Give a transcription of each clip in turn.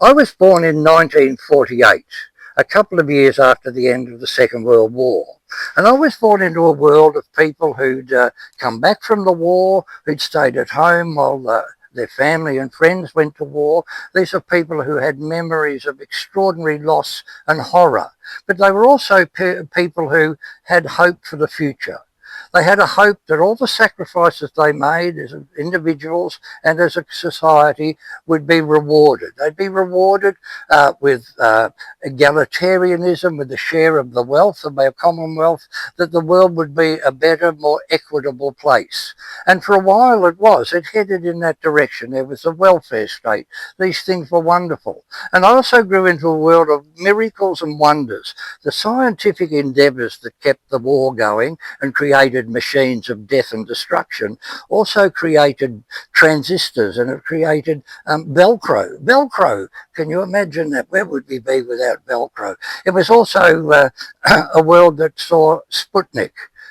I was born in 1948, a couple of years after the end of the Second World War. And I was born into a world of people who'd come back from the war, who'd stayed at home while their family and friends went to war. These are people who had memories of extraordinary loss and horror. But they were also people who had hope for the future. They had a hope that all the sacrifices they made as individuals and as a society would be rewarded. They'd be rewarded with egalitarianism, with the share of the wealth of our commonwealth, that the world would be a better, more equitable place. And for a while it was. It headed in that direction. There was a welfare state. These things were wonderful. And I also grew into a world of miracles and wonders. The scientific endeavours that kept the war going and created machines of death and destruction also created transistors, and it created Velcro. Velcro, can you imagine that? Where would we be without Velcro? It was also a world that saw Sputnik,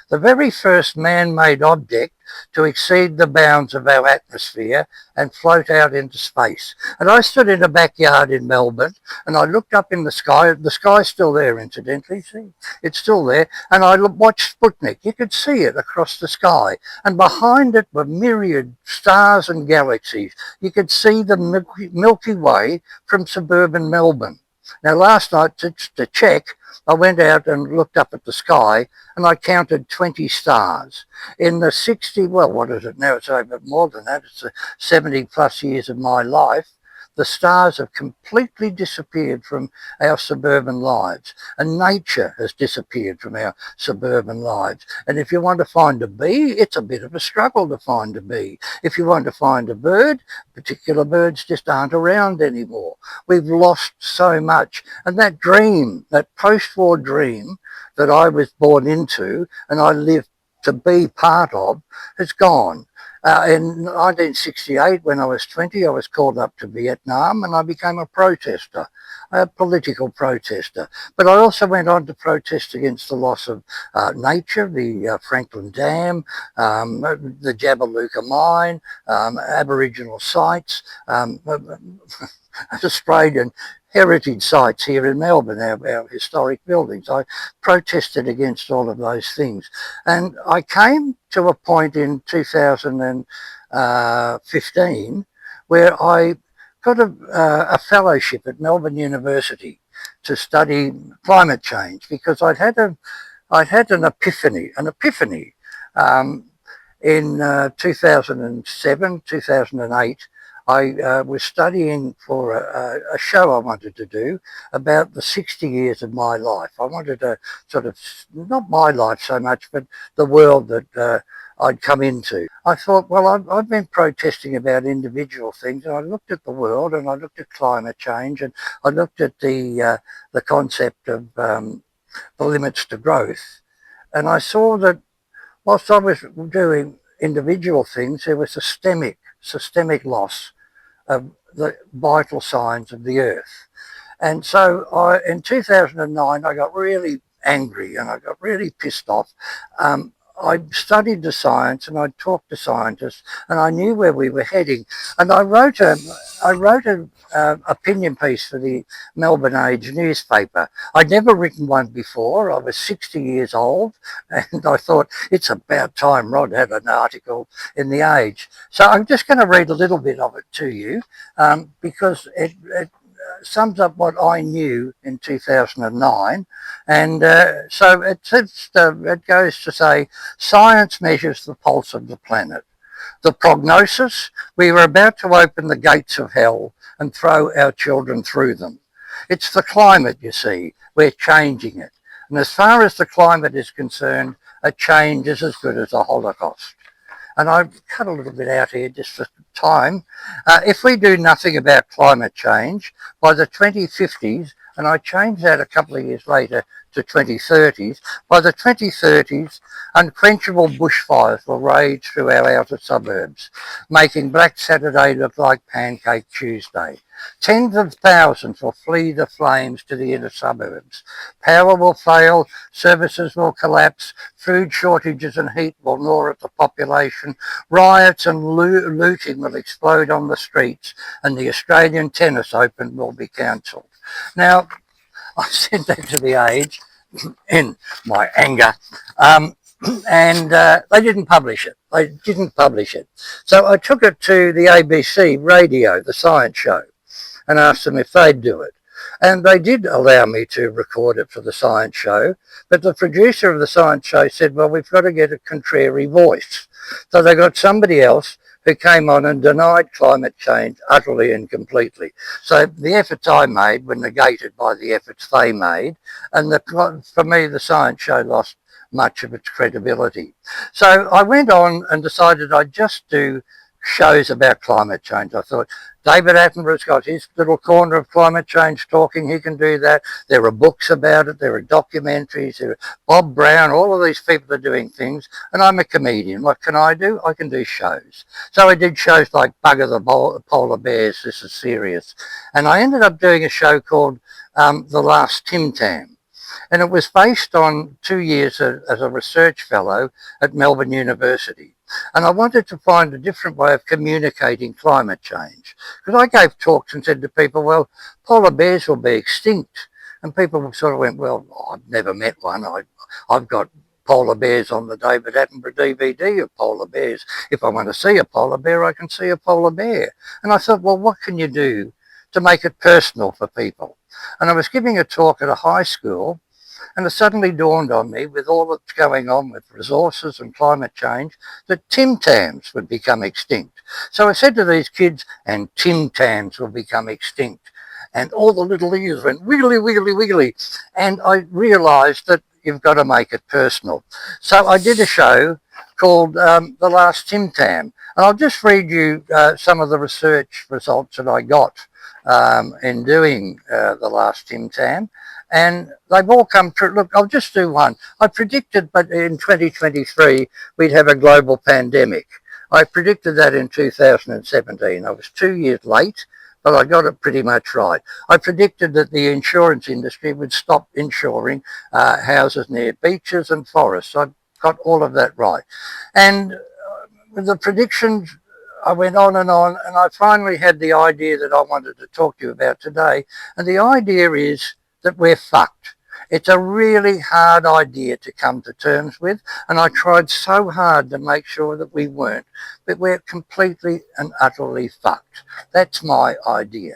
the very first man-made object to exceed the bounds of our atmosphere and float out into space. And I stood in a backyard in Melbourne and I looked up in the sky. The sky's still there, incidentally. See, it's still there. And I watched Sputnik. You could see it across the sky. And behind it were myriad stars and galaxies. You could see the Milky Way from suburban Melbourne. Now, last night, to check, I went out and looked up at the sky and I counted 20 stars. In the 60, well, what is it now? It's over more than that. It's 70 plus years of my life. The stars have completely disappeared from our suburban lives, and nature has disappeared from our suburban lives. And if you want to find a bee, it's a bit of a struggle to find a bee. If you want to find a bird, particular birds just aren't around anymore. We've lost so much. And that dream, that post-war dream that I was born into and I lived to be part of, has gone. In 1968, when I was 20, I was called up to Vietnam and I became a protester, a political protester. But I also went on to protest against the loss of nature, the Franklin Dam, the Jabiluka mine, Aboriginal sites, Australian heritage sites here in Melbourne, our historic buildings. I protested against all of those things. And I came to a point in 2015 where I got a fellowship at Melbourne University to study climate change, because I'd had an epiphany in 2007, 2008. I was studying for a show I wanted to do about the 60 years of my life. I wanted to sort of, not my life so much, but the world that I'd come into. I thought, well, I've been protesting about individual things, and I looked at the world and I looked at climate change and I looked at the concept of the limits to growth. And I saw that whilst I was doing individual things, there was systemic loss of the vital signs of the earth. And so in 2009, I got really angry and I got really pissed off. I studied the science and I talked to scientists and I knew where we were heading. And I wrote an opinion piece for the Melbourne Age newspaper. I'd never written one before. I was 60 years old and I thought, it's about time Rod had an article in the Age. So I'm just going to read a little bit of it to you because it sums up what I knew in 2009. And so it goes to say, science measures the pulse of the planet. The prognosis, we were about to open the gates of hell and throw our children through them. It's the climate, you see, we're changing it. And as far as the climate is concerned, a change is as good as a Holocaust. And I cut a little bit out here just for time. If we do nothing about climate change, by the 2050s, and I changed that a couple of years later to 2030s. By the 2030s, unquenchable bushfires will rage through our outer suburbs, making Black Saturday look like Pancake Tuesday. Tens of thousands will flee the flames to the inner suburbs. Power will fail, services will collapse, food shortages and heat will gnaw at the population, riots and looting will explode on the streets, and the Australian Tennis Open will be cancelled. Now, I sent that to the Age in my anger, and they didn't publish it. They didn't publish it. So I took it to the ABC radio, the science show, and asked them if they'd do it. And they did allow me to record it for the science show, but the producer of the science show said, well, we've got to get a contrary voice. So they got somebody else who came on and denied climate change utterly and completely. So the efforts I made were negated by the efforts they made, and for me, the science show lost much of its credibility. So I went on and decided I'd just do shows about climate change. I thought, David Attenborough's got his little corner of climate change talking, he can do that. There are books about it, there are documentaries, there are Bob Brown, all of these people are doing things, and I'm a comedian. What can I do? I can do shows. So I did shows like Bugger the Polar Bears, this is serious. And I ended up doing a show called The Last Tim Tam. And it was based on 2 years as a research fellow at Melbourne University. And I wanted to find a different way of communicating climate change. Because I gave talks and said to people, well, polar bears will be extinct. And people sort of went, well, I've never met one. I've got polar bears on the David Attenborough DVD of polar bears. If I want to see a polar bear, I can see a polar bear. And I thought, well, what can you do to make it personal for people? And I was giving a talk at a high school, and it suddenly dawned on me, with all that's going on with resources and climate change, that Tim Tams would become extinct. So I said to these kids, and Tim Tams will become extinct. And all the little ears went wiggly, wiggly, wiggly. And I realised that you've got to make it personal. So I did a show called The Last Tim Tam. And I'll just read you some of the research results that I got in doing The Last Tim Tam. And they've all come true. Look, I'll just do one. I predicted, but in 2023, we'd have a global pandemic. I predicted that in 2017. I was 2 years late, but I got it pretty much right. I predicted that the insurance industry would stop insuring houses near beaches and forests. I got all of that right. And with the predictions, I went on, and I finally had the idea that I wanted to talk to you about today. And the idea is that we're fucked. It's a really hard idea to come to terms with, and I tried so hard to make sure that we weren't, but we're completely and utterly fucked. That's my idea.